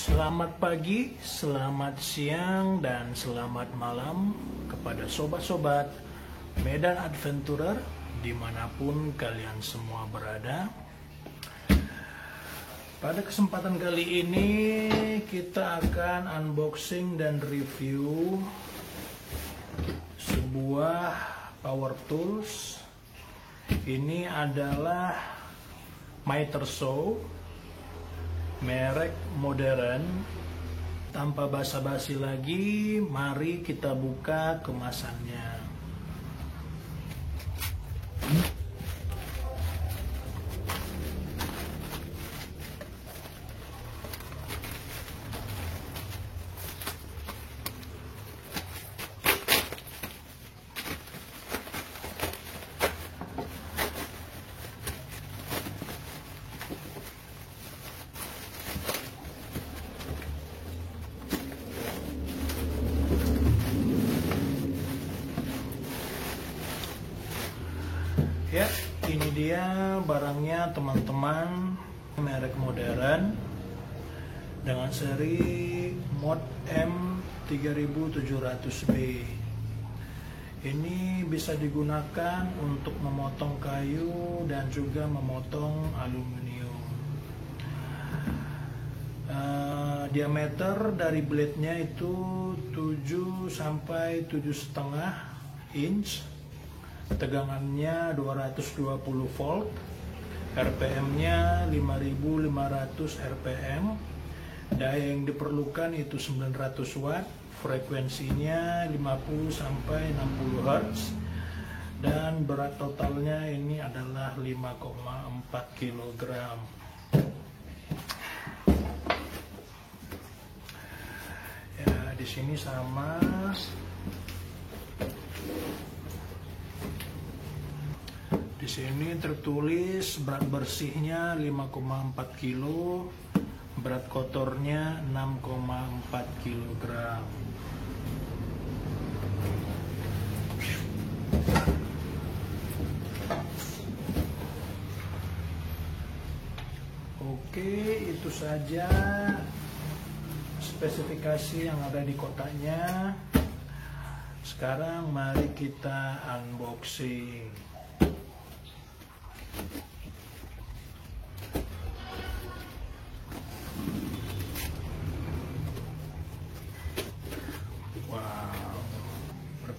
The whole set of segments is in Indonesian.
Selamat pagi, selamat siang, dan selamat malam kepada sobat-sobat Medan Adventurer dimanapun kalian semua berada. Pada kesempatan kali ini kita akan unboxing dan review sebuah power tools. Ini adalah Miter Saw merek modern. Tanpa basa-basi lagi, mari kita buka kemasannya. Ya, ini dia barangnya teman-teman, merek modern dengan seri Mod M3700B. Ini bisa digunakan untuk memotong kayu dan juga memotong aluminium. Diameter dari blade-nya itu 7 sampai 7,5 inch. Tegangannya 220 volt, RPM-nya 5500 RPM, daya yang diperlukan itu 900 watt, frekuensinya 50 sampai 60 Hz, dan berat totalnya ini adalah 5,4 kg. Ya, di sini sama. Di sini tertulis berat bersihnya 5,4 kg, berat kotornya 6,4 kg. Oke, itu saja spesifikasi yang ada di kotaknya. Sekarang mari kita unboxing.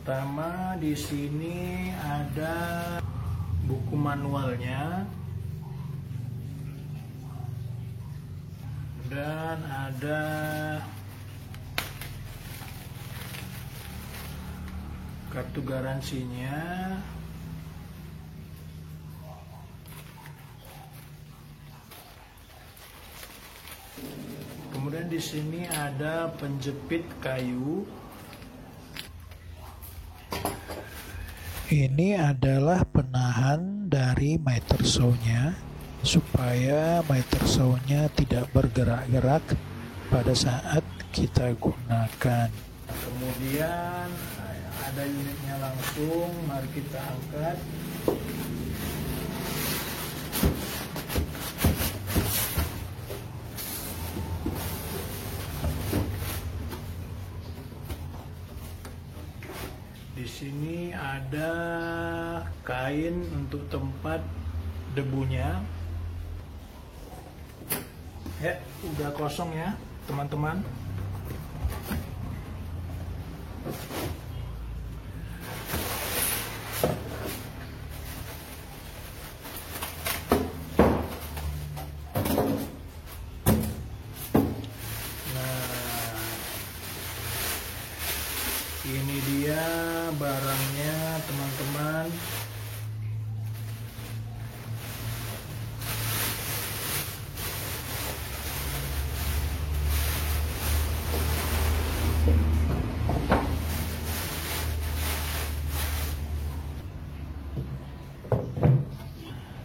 Pertama, di sini ada buku manualnya dan ada kartu garansinya. Kemudian di sini ada penjepit kayu. Ini adalah penahan dari Miter Saw-nya supaya Miter Saw-nya tidak bergerak-gerak pada saat kita gunakan. Kemudian ada unitnya langsung, mari kita angkat. Di sini ada kain untuk tempat debunya. Ya, udah kosong ya, teman-teman. Ini dia barangnya, teman-teman.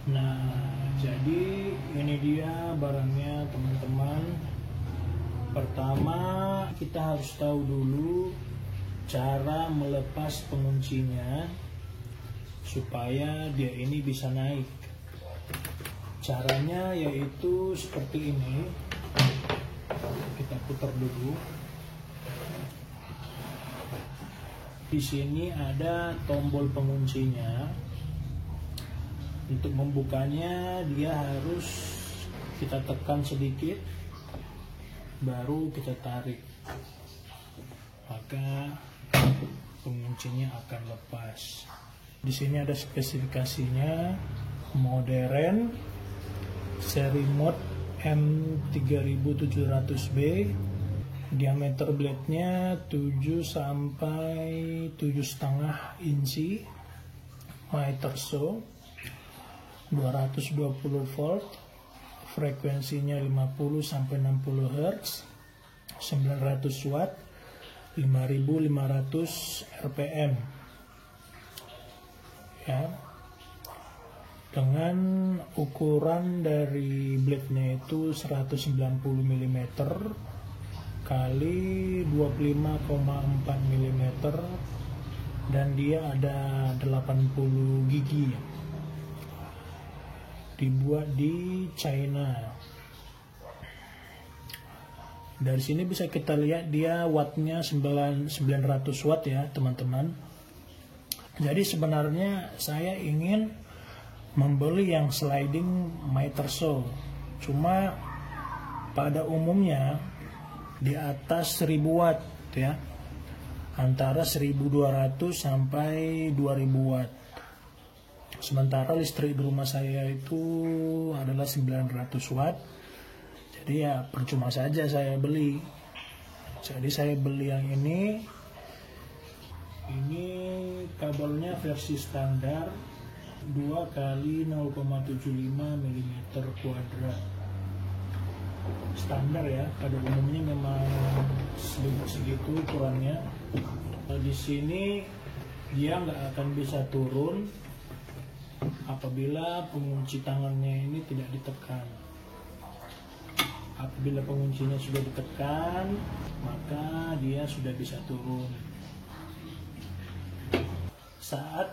Nah, jadi ini dia barangnya, teman-teman. Pertama, kita harus tahu dulu cara melepas penguncinya supaya dia ini bisa naik. Caranya yaitu seperti ini. kita putar dulu. Di sini ada tombol penguncinya. Untuk membukanya dia harus kita tekan sedikit, baru kita tarik, maka penguncinya akan lepas. Di sini ada spesifikasinya, modern, seri mode M3700B, diameter blade-nya 7 sampai 7,5 inci, Maiterso, 220 volt, frekuensinya 50 sampai 60 Hz, 900 watt, 5500 rpm. Ya. Dengan ukuran dari blade-nya itu 190 mm kali 25,4 mm dan dia ada 80 gigi. Dibuat di China. Dari sini bisa kita lihat dia wattnya 900 watt ya teman-teman. Jadi sebenarnya saya ingin membeli yang sliding Maiterso, cuma pada umumnya di atas 1000 watt ya, antara 1200 sampai 2000 watt. Sementara listrik di rumah saya itu adalah 900 watt, jadi ya percuma saja saya beli. Jadi saya beli yang ini kabelnya versi standar 2 kali 0,75 mm kuadrat. Standar ya, pada umumnya memang segitu ukurannya. Di sini dia nggak akan bisa turun apabila pengunci tangannya ini tidak ditekan. Apabila penguncinya sudah ditekan, maka dia sudah bisa turun. Saat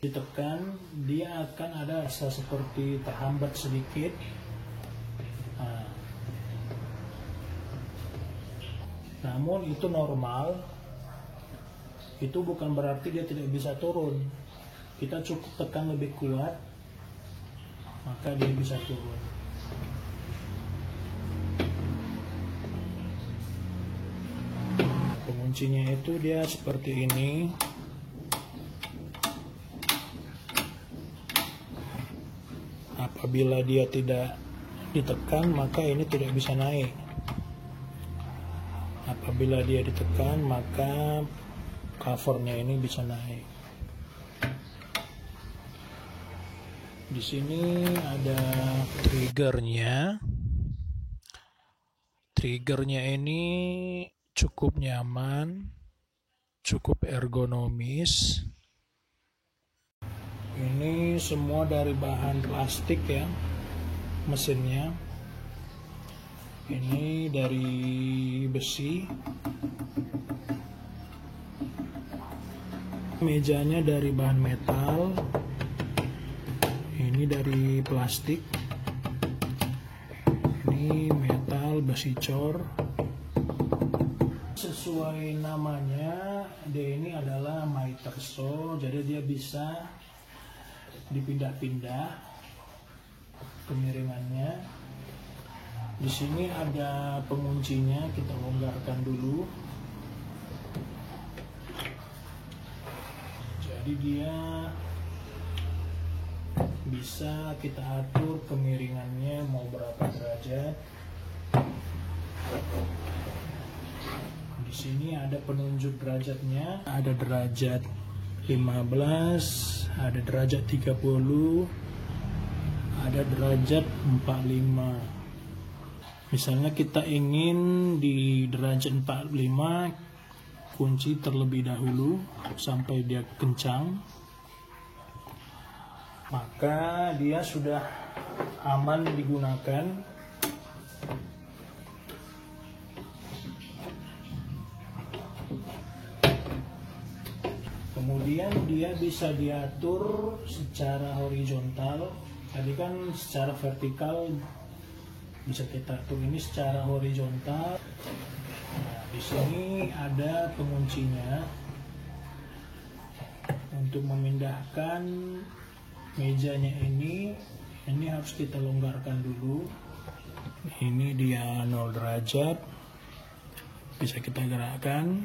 ditekan, dia akan ada rasa seperti terhambat sedikit. Namun itu normal. Itu bukan berarti dia tidak bisa turun. Kita cukup tekan lebih kuat, maka dia bisa turun. Penguncinya itu dia seperti ini. Apabila dia tidak ditekan, maka ini tidak bisa naik. Apabila dia ditekan, maka covernya ini bisa naik. Di sini ada triggernya. Triggernya ini cukup nyaman, cukup ergonomis. Ini semua dari bahan plastik ya, mesinnya. Ini dari besi. Mejanya dari bahan metal. Ini dari plastik. Ini metal besi cor. Sesuai namanya, dia ini adalah Maiterso, jadi dia bisa dipindah-pindah kemiringannya. Di sini ada penguncinya, kita longgarkan dulu. Jadi dia bisa kita atur kemiringannya mau berapa derajat. Di sini ada penunjuk derajatnya, ada derajat 15, ada derajat 30, ada derajat 45. Misalnya kita ingin di derajat 45, kunci terlebih dahulu sampai dia kencang, maka dia sudah aman digunakan. Kemudian dia bisa diatur secara horizontal. Tadi kan secara vertikal Bisa kita atur ini secara horizontal. Nah, di sini ada penguncinya untuk memindahkan mejanya ini harus kita longgarkan dulu. Ini dia 0 derajat, bisa kita gerakkan.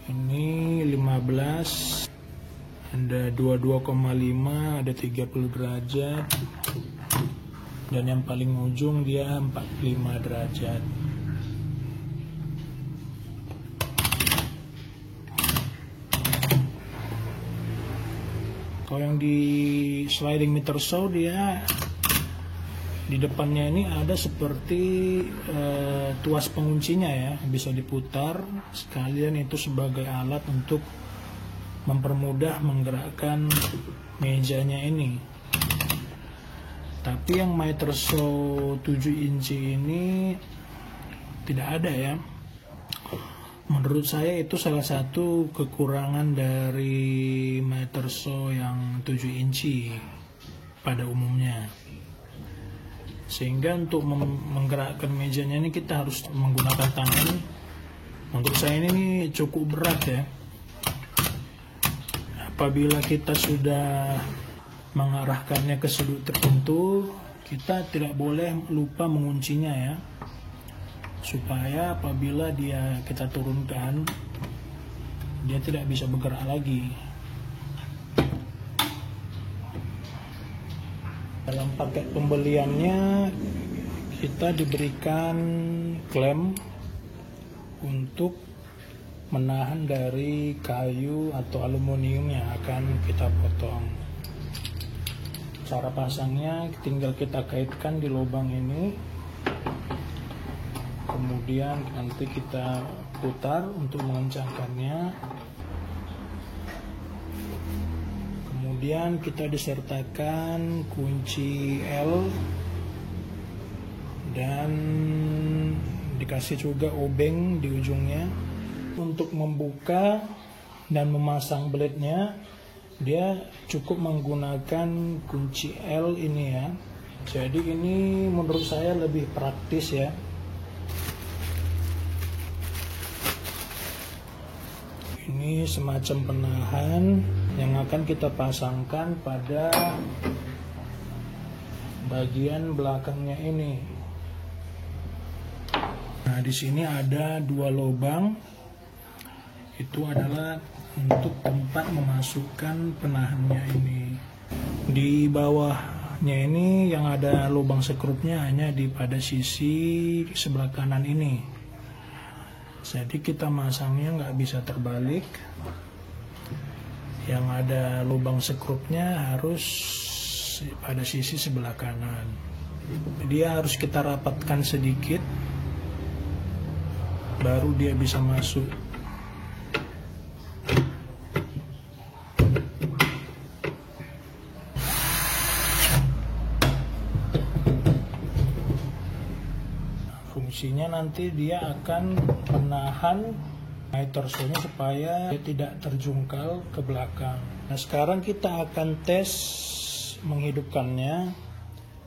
Ini 15, ada 22,5, ada 30 derajat, dan yang paling ujung dia 45 derajat. Kalau yang di sliding meter saw, dia di depannya ini ada seperti tuas penguncinya ya, bisa diputar sekalian, itu sebagai alat untuk mempermudah menggerakkan mejanya ini. Tapi yang meter saw 7 inci ini tidak ada ya. Menurut saya itu salah satu kekurangan dari meter saw yang 7 inci pada umumnya. Sehingga untuk menggerakkan mejanya ini kita harus menggunakan tangan. Menurut saya ini cukup berat ya. Apabila kita sudah mengarahkannya ke sudut tertentu, kita tidak boleh lupa menguncinya ya, supaya apabila kita turunkan, dia tidak bisa bergerak lagi. Dalam paket pembeliannya kita diberikan klem untuk menahan dari kayu atau aluminium yang akan kita potong. Cara pasangnya tinggal kita kaitkan di lubang ini, kemudian nanti kita putar untuk mengencangkannya. Kemudian kita disertakan kunci L dan dikasih juga obeng di ujungnya. Untuk membuka dan memasang blade-nya, dia cukup menggunakan kunci L ini ya. Jadi ini menurut saya lebih praktis ya. Ini semacam penahan yang akan kita pasangkan pada bagian belakangnya ini. Nah, di sini ada 2 lubang. Itu adalah untuk tempat memasukkan penahannya ini. Di bawahnya ini yang ada lubang sekrupnya hanya pada sisi sebelah kanan ini. Jadi kita masangnya nggak bisa terbalik. Yang ada lubang sekrupnya harus pada sisi sebelah kanan. Dia harus kita rapatkan sedikit, baru dia bisa masuk. Fungsinya nanti dia akan menahan meter saw-nya supaya dia tidak terjungkal ke belakang. Nah, sekarang kita akan tes menghidupkannya.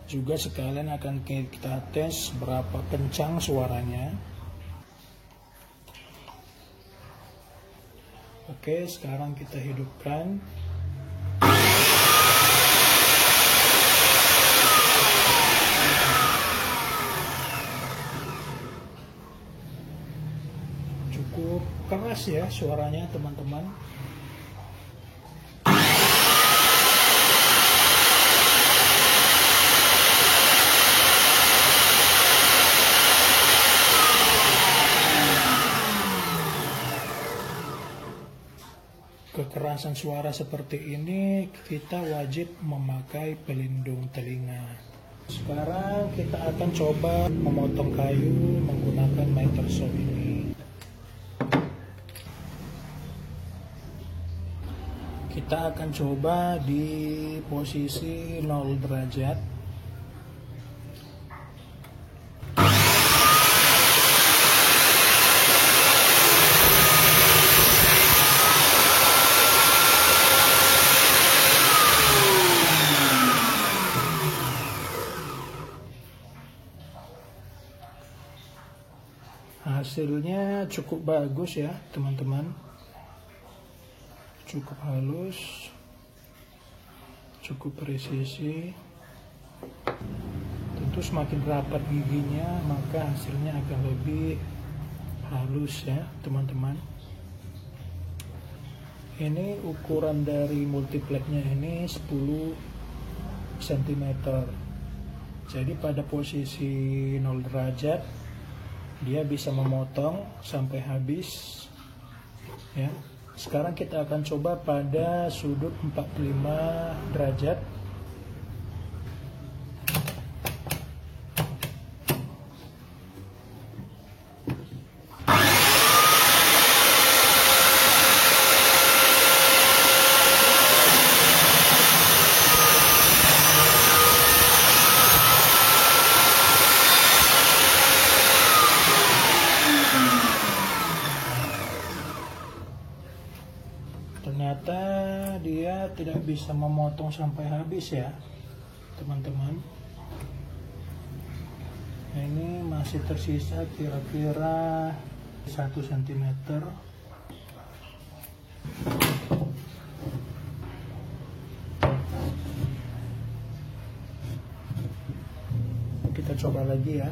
Juga sekalian akan kita tes berapa kencang suaranya. Oke, sekarang kita hidupkan. Cukup keras ya suaranya teman-teman. Kekerasan suara seperti ini kita wajib memakai pelindung telinga. Sekarang kita akan coba memotong kayu menggunakan meter saw ini. Kita akan coba di posisi 0 derajat. hasilnya cukup bagus ya teman-teman, cukup halus, cukup presisi. Tentu semakin rapat giginya maka hasilnya akan lebih halus ya teman-teman. Ini ukuran dari multipleknya ini 10 cm. Jadi pada posisi 0 derajat dia bisa memotong sampai habis ya. Sekarang kita akan coba pada sudut 45 derajat. Ternyata dia tidak bisa memotong sampai habis ya teman-teman. Ini masih tersisa kira-kira 1 cm. Kita coba lagi ya.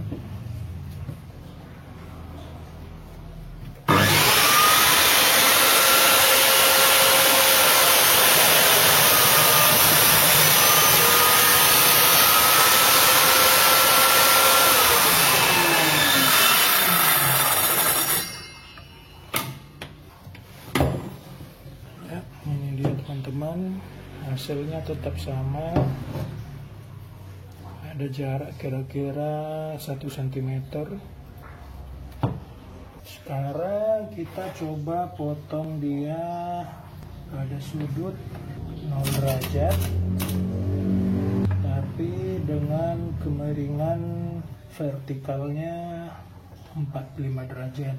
Ini dia teman-teman, hasilnya tetap sama, ada jarak kira-kira 1 cm. Sekarang kita coba potong dia pada sudut 0 derajat tapi dengan kemiringan vertikalnya 45 derajat.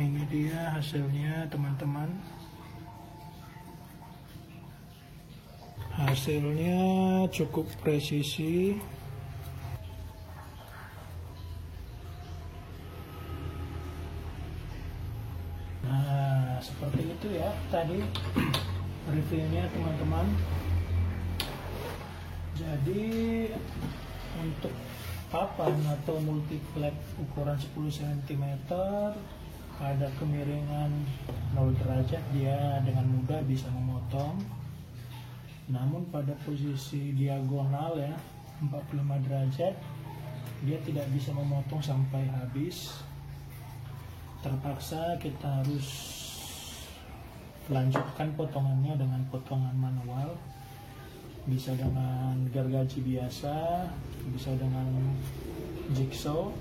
Ini dia hasilnya teman-teman. Hasilnya cukup presisi. Nah, seperti itu ya tadi reviewnya teman-teman. Jadi untuk papan atau multiplek ukuran 10 cm ada kemiringan 0 derajat, dia dengan mudah bisa memotong. Namun pada posisi diagonal ya 45 derajat dia tidak bisa memotong sampai habis. Terpaksa kita harus lanjutkan potongannya dengan potongan manual. Bisa dengan gergaji biasa, bisa dengan jigsaw,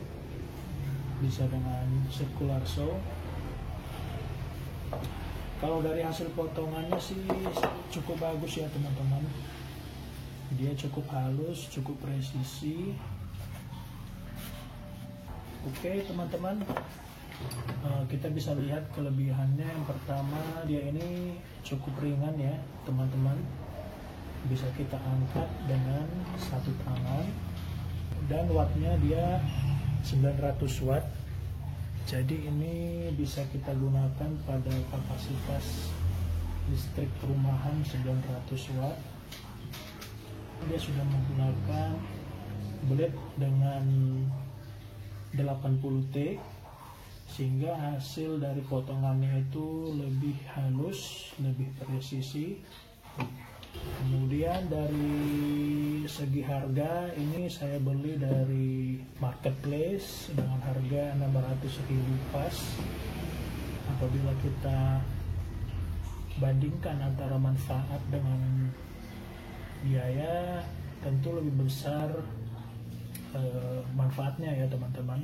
bisa dengan circular saw. Kalau dari hasil potongannya sih cukup bagus ya teman-teman. Dia cukup halus, cukup presisi. Oke teman-teman, kita bisa lihat kelebihannya. Yang pertama, dia ini cukup ringan ya teman-teman. Bisa kita angkat dengan satu tangan. Dan wattnya dia 900 watt. Jadi ini bisa kita gunakan pada kapasitas listrik perumahan 900 watt. Dia sudah menggunakan blade dengan 80T sehingga hasil dari potongannya itu lebih halus, lebih presisi. Kemudian dari segi harga, ini saya beli dari marketplace dengan harga 600.000 pas. Apabila kita bandingkan antara manfaat dengan biaya, tentu lebih besar manfaatnya ya teman-teman.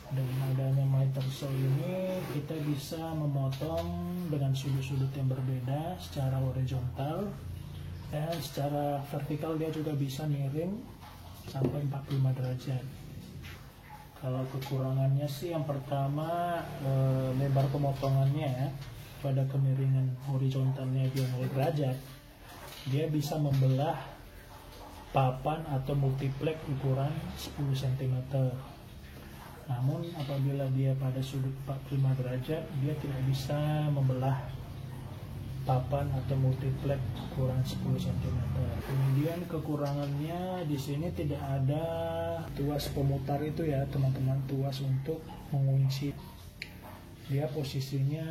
Dengan adanya miter saw ini kita bisa memotong dengan sudut-sudut yang berbeda secara horizontal, dan secara vertikal dia juga bisa miring sampai 45 derajat. Kalau kekurangannya sih yang pertama lebar pemotongannya ya. Pada kemiringan horizontalnya dia 0 derajat, dia bisa membelah papan atau multiplex ukuran 10 cm. Namun apabila dia pada sudut 45 derajat, dia tidak bisa membelah papan atau multiplex ukuran 10 cm. Kemudian kekurangannya di sini tidak ada tuas pemutar itu ya teman-teman, tuas untuk mengunci. Dia posisinya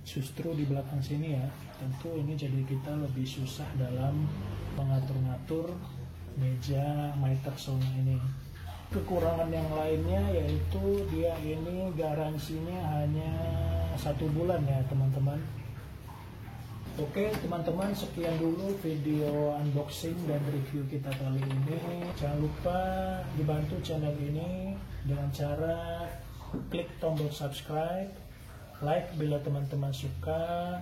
justru di belakang sini ya. Tentu ini jadi kita lebih susah dalam mengatur-ngatur meja miter saw ini. Kekurangan yang lainnya yaitu dia ini garansinya hanya 1 bulan ya teman-teman. Oke teman-teman, sekian dulu video unboxing dan review kita kali ini. Jangan lupa dibantu channel ini dengan cara klik tombol subscribe, like bila teman-teman suka,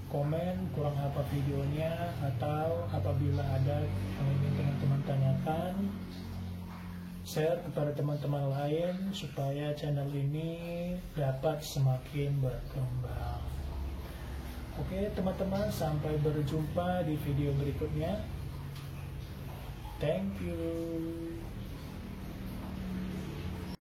komen kurang apa videonya, atau apabila ada yang ingin teman-teman tanyakan, share kepada teman-teman lain supaya channel ini dapat semakin berkembang. Oke teman-teman, sampai berjumpa di video berikutnya. Thank you.